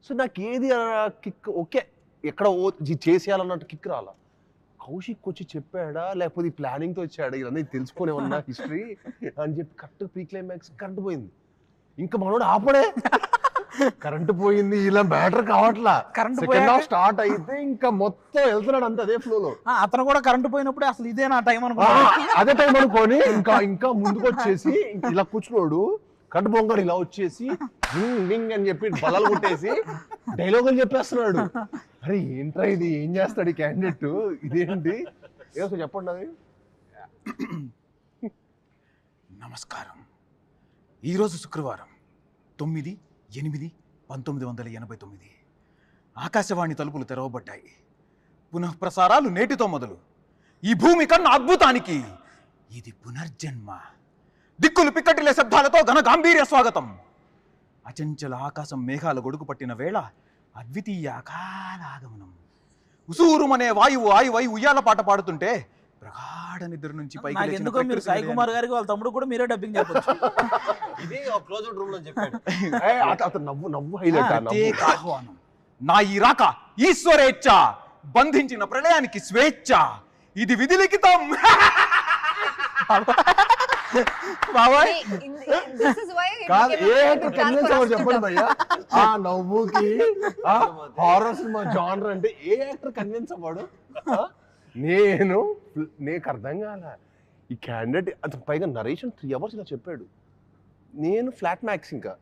So నాకు ఏది kick okay ఎక్కడ చేసేయాలన్నట్టు కిక్ రాలా. కౌశిక్ వచ్చి చెప్పాడా లేకపోతే ఈ ప్లానింగ్తో వచ్చాడా ఇవన్నీ తెలుసుకునే ఉన్నా హిస్టరీ అని చెప్పి కరెక్ట్ ప్రీ క్లైమాక్స్ కరెంట్ పోయింది. ఇంకా మనోడు ఆపడే కరెంట్ పోయింది ఇలా మ్యాటర్ కావట్లా. సెకండ్ హాఫ్ స్టార్ట్ అయితే ఇంకా మొత్తం వెళ్తున్నాడు అంత అదే ఫ్లోలో. అతను కూడా కరెంట్ పోయినప్పుడు అసలు ఇదే నా టైం అనుకో అదే టైం అనుకోని ఇంకా ముందుకు వచ్చేసి ఇలా కూర్చున్నాడు. కరెంట్ పోగాడు ఇలా వచ్చేసి డింగ్ అని చెప్పి బలాలు కొట్టేసి డైలాగులు చెప్పేస్తున్నాడు. అరే ఏంట్రా ఇది, ఏం చేస్తాడు ఈ క్యాండిడేట్, ఇదేంటి ఏదో చెప్పండి అది. నమస్కారం. ఈరోజు శుక్రవారం 9/8/1989 ఆకాశవాణి తలుపులు తెరవబడ్డాయి. పునఃప్రసారాలు నేటితో మొదలు. ఈ భూమి కన్నా అద్భుతానికి ఇది పునర్జన్మ. దిక్కులు పిక్కటిలే శబ్దాలతో ఘన గాంభీర్య స్వాగతం. అచంచల ఆకాశం మేఘాల గొడుగు పట్టిన వేళ అద్వితీయ అకాలాగమనం. ఉసూరుమనే వాయువు ఆయువై ఉయ్యాల పాట పాడుతుంటే ప్రగాఢ నిద్ర నుంచి పైకి ఎందుకో మీరు సాయి కుమార్ గారికి వాళ్ళ తమ్ముడు కూడా మీరే డబ్బింగ్ చెప్పొచ్చు. ఇది క్లోజ్డ్ రూమ్ లో చెప్పాడు. అతను నవ్వు హైలైట్. ఆహ్వానం. నా ఈ రాక ఈశ్వరేచ్ఛ, బంధించిన ప్రళయానికి స్వేచ్ఛ. ఇది విధి లిఖితం. చెప్పండి భయ్యా, ఆ నవ్వుకి హారర్ సినిమా జానర్ అంటే ఏ యాక్టర్ కన్విన్స్ అవ్వడు? నీకు అర్థం కాల ఈ క్యాండిడేట్. అతను పైగా నరేషన్ 3 hours ఇలా చెప్పాడు. నేను ఫ్లాట్ మ్యాక్స్ ఇంకా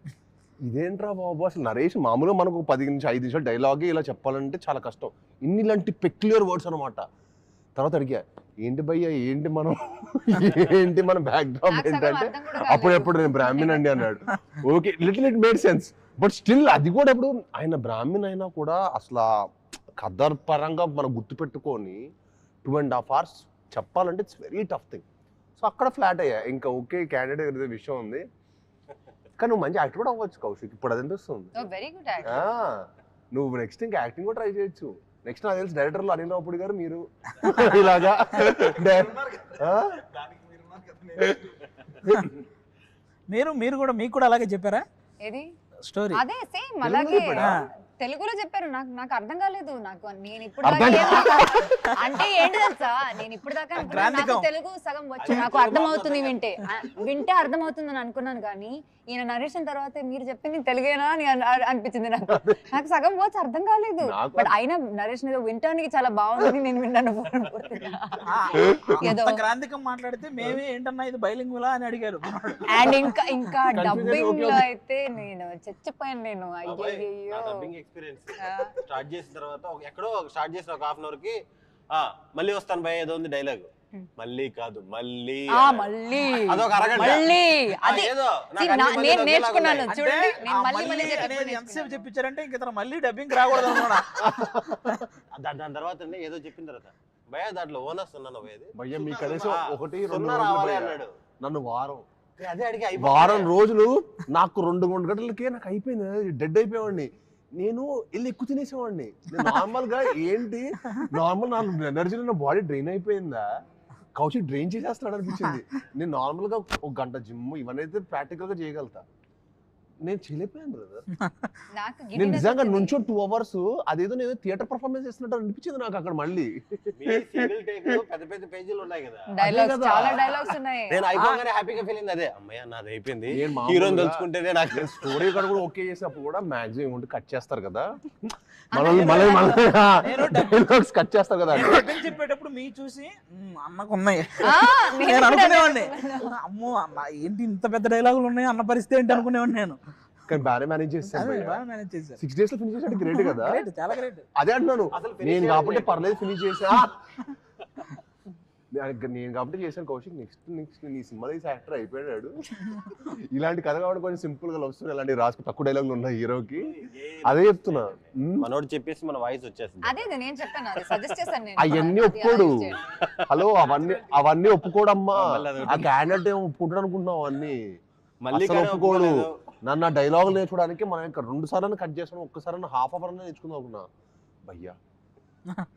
ఇదేంట్రా బాబు అసలు నరేషన్ మామూలుగా మనకు 10 నుంచి 5 నిమిషాలు డైలాగే ఇలా చెప్పాలంటే చాలా కష్టం. ఇలాంటి పెక్యులర్ వర్డ్స్ అనమాట. తర్వాత అడిగా ఏంటి భయ్యా ఏంటి మన బ్యాక్ డ్రాప్ ఏంటంటే అప్పుడెప్పుడు నేను బ్రాహ్మణ్ అండి అన్నాడు. Okay little it made sense. But still అది కూడా ఇప్పుడు ఆయన బ్రాహ్మణ్ అయినా కూడా అసలు కథ పరంగా మనం గుర్తుపెట్టుకొని 2.5 hours చెప్పాలంటే it's very tough thing. So అక్కడ ఫ్లాట్ అయ్యా. ఇంకా ఓకే క్యాండిడేట్ విషయం ఉంది కానీ నువ్వు మంచి యాక్టర్ కూడా అవ్వచ్చు కౌశిక్. ఇప్పుడు అది అనిపిస్తుంది. నువ్వు నెక్స్ట్ ఇంకా యాక్టింగ్ కూడా ట్రై చేయొచ్చు. నెక్స్ట్ నాకు తెలిసి డైరెక్టర్లు అనిల్ రావుపూడి గారు మీరు ఇలాగా మీరు కూడా మీకు కూడా అలాగే చెప్పారా స్టోరీ? అదే సేమ్ అలాగే తెలుగులో చెప్పారు. నాకు అర్థం కాలేదు. నేను ఇప్పుడు అంటే ఏంటి తెలుసా, నేను ఇప్పుడు దాకా తెలుగు సగం వచ్చు, నాకు అర్థం అవుతుంది వింటే అర్థం అవుతుంది అని అనుకున్నాను. కానీ ఈయన నరేషన్ తర్వాత మీరు చెప్పింది తెలుగేనా అని అనిపించింది. నాకు సగం వచ్చు అర్థం కాలేదు. బట్ అయినా నరేషన్ ఏదో వింటానికి చాలా బాగుంది, నేను విన్నాను. క్రాంతికం మాట్లాడితే మేమే ఏంటన్నా ఇది బైలింగులా అని అడిగారు. అండ్ ఇంకా డబ్బింగ్ లో అయితే నేను చచ్చిపోయాను. నేను అయ్యో స్టార్ట్ చేసిన తర్వాత ఎక్కడో స్టార్ట్ చేసిన ఒక 1/2 hour కి మళ్ళీ వస్తాను భయ ఏదో ఉంది డైలాగ్. మళ్ళీ కాదు మళ్ళీ అదొక అరగంట నేను నేర్చుకున్నాను చూడండి. ఎంతసేపు చెప్పించారంటే ఇంక మళ్ళీ డబ్బింగ్ రాకూడదు అన్నమాట. దాని తర్వాత ఏదో చెప్పిన తర్వాత భయ దాంట్లో ఓనర్స్ ఉన్నాను భయ్య మీ కనీసం 1-2 అన్నాడు. నన్ను వారం రోజులు నాకు 2 గంటలకే నాకు అయిపోయింది, డెడ్ అయిపోయేవాడిని. నేను వెళ్ళి ఎక్కువ తినేసేవాడిని. నార్మల్ గా ఏంటి నార్మల్ నా ఎనర్జీలో నా బాడీ డ్రైన్ అయిపోయిందా, కౌశిక్ డ్రైన్ చేసేస్తున్నాడు అనిపించింది. నేను నార్మల్ గా 1 గంట జిమ్ ఇవన్నీ అయితే ప్రాక్టికల్ గా చేయగలుగుతా. నేను చేయలేకపోయాను బ్రదర్. నేను నిజంగా నుంచో 2 hours అదేదో నేను థియేటర్ పర్ఫార్మెన్స్ చేస్తున్నట్టు అనిపించింది నాకు అక్కడ. మళ్ళీ పెద్ద పెద్ద పేజీలు ఉన్నాయి కదా, చాలా డైలాగ్స్ ఉన్నాయి. నేను అయిపోగానే హ్యాపీగా ఫీల్ అయింది. అదే అమ్మయ్య నాది అయిపోయింది, హీరోని తలుచుకుంటేనే నాకు స్టోరీ కూడా ఓకే చేసినప్పుడు కూడా మాక్సిమం ఉంటే కట్ చేస్తారు కదా, కట్ చేస్తారు కదా. చెప్పేటప్పుడు మీ చూసి అన్నకు ఉన్నాయి నేను అనుకునేవాడిని. అమ్మో అన్న ఏంటి ఇంత పెద్ద డైలాగులు ఉన్నాయి అన్న పరిస్థితి ఏంటి అనుకునేవాడిని నేను. కానీ బాగా మేనేజ్ చేస్తాను. 6 days లో ఫినిష్ చేసాడు, గ్రేట్ కదా. చాలా గ్రేట్. అదే అంటున్నాను నేను కాబట్టి పర్లేదు ఫినిష్ చేసా. నేను కాబట్టి చేశాను కౌశిక్. నెక్స్ట్ నీ సినిమా తీసి యాక్టర్ అయిపోయాడు. ఇలాంటి కథ కాబట్టి కొంచెం సింపుల్ గా లవ్ స్టోరీ ఇలాంటి రాసుకు తక్కువ డైలాగులు ఉన్నాయి హీరోకి. అదే చెప్తున్నా, మనోడు చెప్పేసి మన వాయిస్ వచ్చేస్తుంది. అవన్నీ ఒప్పుకోడు. హలో అవన్నీ ఒప్పుకోడమ్మా. ఆ క్యాండిడేట్ ఏమో ఒప్పుకుంటాడు అనుకుంటున్నావు అవన్నీ. మళ్ళీ ఒప్పుకోడు. నన్ను డైలాగులు నేర్చుకోవడానికి మనం ఇంకా 2 సార్లు కట్ చేసాను, ఒక్కసారి హాఫ్ అవర్ నేర్చుకుందాం అనుకున్నా.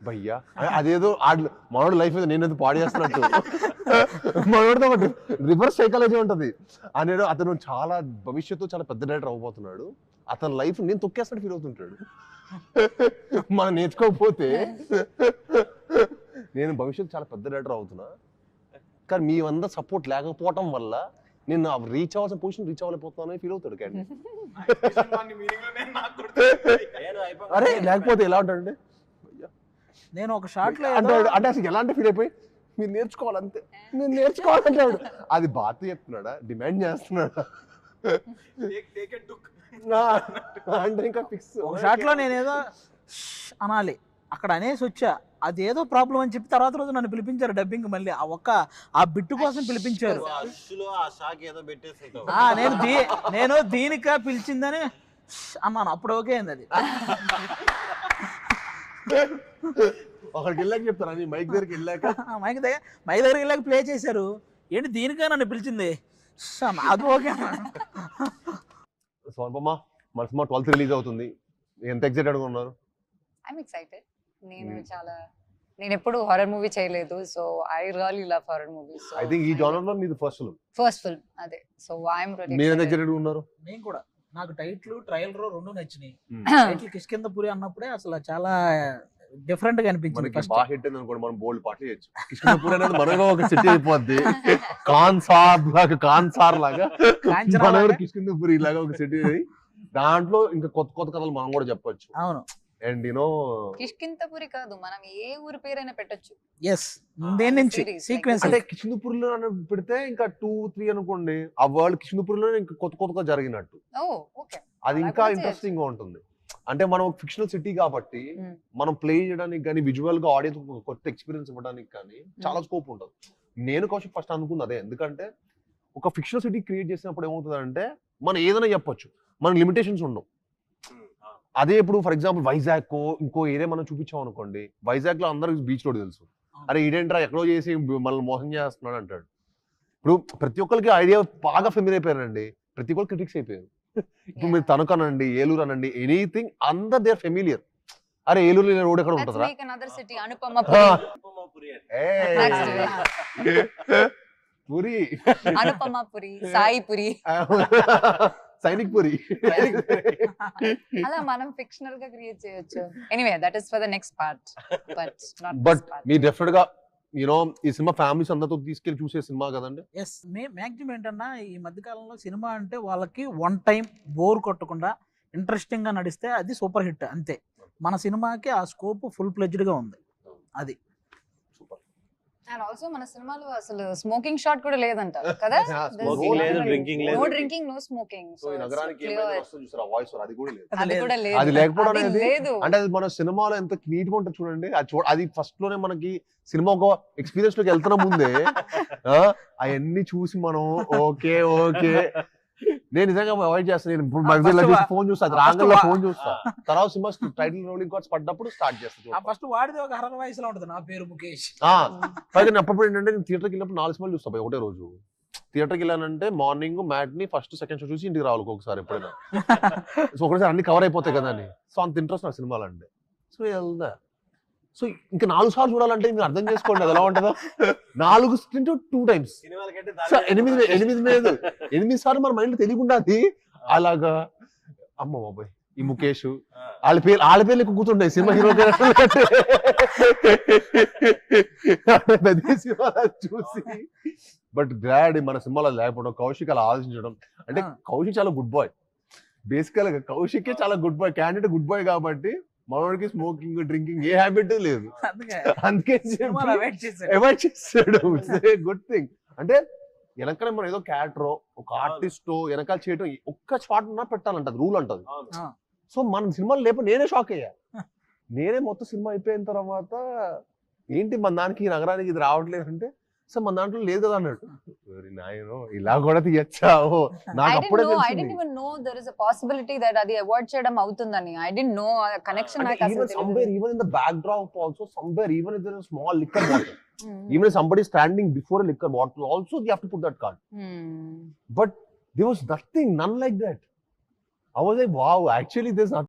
భయ్యా అదేదో మనోడు లైఫ్ మీద నేనేదో పాడు చేస్తున్నట్టు. మనోడితో ఒకటి రివర్స్ సైకాలజీ ఉంటది. అతను చాలా భవిష్యత్తు చాలా పెద్ద డైరెక్టర్ అవ్వబోతున్నాడు. అతని లైఫ్ నేను తొక్కేస్తాడు ఫీల్ అవుతుంటాడు. మనం నేర్చుకోకపోతే నేను భవిష్యత్తు చాలా పెద్ద డైరెక్టర్ అవుతున్నా, కానీ మీ అందరూ సపోర్ట్ లేకపోవటం వల్ల నేను రీచ్ అవ్వాల్సిన పొజిషన్ రీచ్ అవ్వలేకపోతున్నాను ఫీల్ అవుతాడు క్యాండీ. అరే లేకపోతే ఎలా ఉంటాడంటే నేను ఒక షాట్ లో అంటే అంటే అసలు ఎలా అంటే ఫీల్ అయిపోయి మీరు నేర్చుకోవాలంతే, నేను నేర్చుకోవాలంటాడు. అది బాధ చెప్తున్నాడా, డిమాండ్ చేస్తున్నాడా అంటే ఇంకా ఫిక్స్. ఒక షాట్ లో నేనేదో అనాలి, అక్కడ అనేసి వచ్చా, అదేదో ప్రాబ్లం అని చెప్పి తర్వాత రోజు నన్ను పిలిపించారు డబ్బింగ్, మళ్ళీ ఆ బిట్టు కోసం పిలిపించారు. నేను దీనిక పిలిచిందని అన్నాను, అప్పుడు ఓకే అయింది అది. ఒకడికి వెళ్ళాక చెప్తారా నీ మైక్ దగ్గరికి వెళ్ళాక, మైక్ దగ్గరికి వెళ్ళాక ప్లే చేశారు, ఏంటి దీనిక నన్ను పిలిచింది, అది ఓకే. సోనపమ్మ మన సినిమా 12th రిలీజ్ అవుతుంది, ఎంత ఎక్సైటెడ్ గా ఉన్నారు? I'm excited. నేను ఎప్పుడు హారర్ మూవీ చేయలేదు, so I really love horror movies. I think ఈ జానర్ లో మీది ఫస్ట్ ఫిల్మ్ అదే, సో ఐఎమ్ రెడీ. మీరు ఎంత ఎక్సైటెడ్ గా ఉన్నారు? నేను కూడా, నాకు టైటిల్ ట్రయల్ రెండు నచ్చినాయి. టైటిల్ కిష్కింధపురి అన్నప్పుడే అసలు చాలా డిఫరెంట్ గా అనిపించింది. మనకి బాగా హిట్ అయింది అనుకోండి, మనం బోల్డ్ పాటలు చేయొచ్చు. కిష్కింధపురి అనేది మనగా ఒక సిటీ అయిపోద్ది, కాన్ సార్ లాగా మన కిష్కింధపురి లాగా ఒక సిటీ, దాంట్లో ఇంకా కొత్త కొత్త కథలు మనం కూడా చెప్పొచ్చు. అవును, అండ్ యూనో కిష్కింధపురి కాదు, మనం ఏ ఊరి పేరైనా పెట్టొచ్చు. ఎస్, దేని నుంచి సీక్వెన్స్ అంటే కిష్కింధపురిలో పెడితే ఇంకా 2-3 అనుకోండి, ఆ వరల్డ్ కిష్కింధపురిలో ఇంకా కొత్త కొత్తగా జరిగినట్టు, అది ఇంకా ఇంట్రెస్టింగ్ గా ఉంటుంది. అంటే మనం ఫిక్షనల్ సిటీ కాబట్టి మనం ప్లే చేయడానికి కానీ విజువల్ గా ఆడియన్స్ కొత్త ఎక్స్పీరియన్స్ ఇవ్వడానికి కానీ చాలా స్కోప్ ఉంటుంది. నేను కౌశిక్ ఫస్ట్ అనుకుంది అదే, ఎందుకంటే ఒక ఫిక్షనల్ సిటీ క్రియేట్ చేసినప్పుడు ఏమవుతుంది అంటే మనం ఏదైనా చెప్పొచ్చు, మన లిమిటేషన్స్ ఉండవు. అదే ఇప్పుడు ఫర్ ఎగ్జాంపుల్ వైజాగ్ ఇంకో ఏరియా మనం చూపించాం అనుకోండి, వైజాగ్ లో అందరికి బీచ్ రోడ్ తెలుసు, అరే ఇదేంట్రా ఎక్కడో చేసి మనల్ని మోసం చేస్తున్నాడు అంటాడు. ఇప్పుడు ప్రతి ఒక్కరికి ఐడియా బాగా ఫెమిలియర్ అయిపోయారండి, ప్రతి ఒక్కరు క్రిటిక్స్ అయిపోయారు. ఇప్పుడు మీరు తణుకు అనండి, ఏలూరు అనండి, ఎనీథింగ్ అందర్ దే ఆర్ ఫెమిలియర్. అరే ఏలూరు రోడ్ ఎక్కడ ఉంటుందా, పురి అనుపమపురి, సాయిపురి, సైనిక్ పురి, అలా మనం ఫిక్షనల్ గా క్రియేట్ చేయొచ్చు. Anyway that is for the next part, but me definite గా యూనో ఈ సినిమా ఫ్యామిలీస్ అందరితో తీసుకెళ్లి చూసే సినిమా కదండి. ఎస్, మ్యాక్సిమం ఏంటన్నా ఈ మధ్యకాలంలో సినిమా అంటే వాళ్ళకి వన్ టైం బోర్ కొట్టకుండా ఇంట్రెస్టింగ్ గా నడిస్తే అది సూపర్ హిట్ అంతే. మన సినిమాకి ఆ స్కోప్ ఫుల్ ఫ్లెడ్జ్డ్ గా ఉంది. అది అండ్ ఆల్సో మన సినిమాలో అసలు స్మోకింగ్ షాట్ కూడా లేదంట కదా, స్మోకింగ్ లేదు, డ్రింకింగ్ లేదు, no drinking, no smoking. So ఈ నగరానికి ఏమైనా వస్తుంది చూసారా వాయిస్, అది కూడా లేదు. అది లేకపోవడం అనేది అంటే అది మన సినిమాలో ఎంత నీట్ గా ఉంటుంది చూడండి. అది ఫస్ట్ లోనే మనకి సినిమా ఒక ఎక్స్పీరియన్స్ లోకి వెళ్తున్న ముందే అవన్నీ చూసి మనం ఓకే నేను నిజంగా అవాయిడ్ చేస్తాను. నేను ఇప్పుడు ఫోన్ చూస్తా, రాంగల్లో ఫోన్ చూస్తా, తర్వాత సినిమా టైటిల్ రోలింగ్ కార్డ్స్ పడ్డప్పుడు స్టార్ట్ చేస్తాను. ఫస్ట్ వాడిది ఒక హర్రర్ వాయిస్ లో ఉంటుంది, నా పేరు ముఖేష్. పైగా అప్పుడు ఏంటంటే నేను థియేటర్కి వెళ్ళినప్పుడు 4 సినిమాలు చూస్తా ఒకటే రోజు. థియేటర్కి వెళ్ళానంటే morning matinee first second show చూసి ఇంటికి రావాలి ఒకసారి ఎప్పుడైనా. సో ఒకసారి అన్ని కవర్ అయిపోతాయి కదా అని, సో అంత ఇంట్రెస్ట్ నాకు సినిమాలు అంటే. సో వెళ్దా, సో ఇంకా 4 సార్లు చూడాలంటే మీరు అర్థం చేసుకోండి అది ఎలా ఉంటుందో. 4 2 times, 8 సార్లు మన మైండ్ తెలియకుండా అది అలాగా. అమ్మ బాబాయ్ ఈ ముఖేష్ వాళ్ళ పేర్లు ఎక్కువ కూర్చుంటాయి సినిమా హీరో చూసి. బట్ గ్లాడ్ మన సినిమాలో లేకపోవడం, కౌశిక్ అలా ఆలోచించడం. అంటే కౌశిక్ చాలా గుడ్ బాయ్, బేసికల్ గా కౌశిక్ చాలా good boy, candidate good boy కాబట్టి మనోడికి స్మోకింగ్ డ్రింకింగ్ ఏ హ్యాబిట్ లేదు, అందుకే అవాయిడ్ చేస్తాడు. Good thing. అంటే వెనకాల మనం ఏదో క్యారెక్టర్ ఒక ఆర్టిస్ట్ వెనకాల చేయటం ఒక్క షాట్ ఉన్నా పెట్టాలంట, రూల్ అంటది. సో మన సినిమాలు లేకపోతే నేనే షాక్ అయ్యా. నేనే మొత్తం సినిమా అయిపోయిన తర్వాత ఏంటి మన దానికి ఈ నగరానికి ఇది రావట్లేదు అంటే, సో మన దాంట్లో లేదు కదా అన్నట్టు. ఇలా కూడా తీయచ్చా, నాకు అప్పుడే అది అవాయిడ్ చేయడం అవుతుందని. I don't know connection. Even in the backdrop also, somewhere even if there is a small liquor bottle, even if somebody is standing before a liquor bottle also they have to put that card. But there was none like that. I was like, wow, actually there's nothing.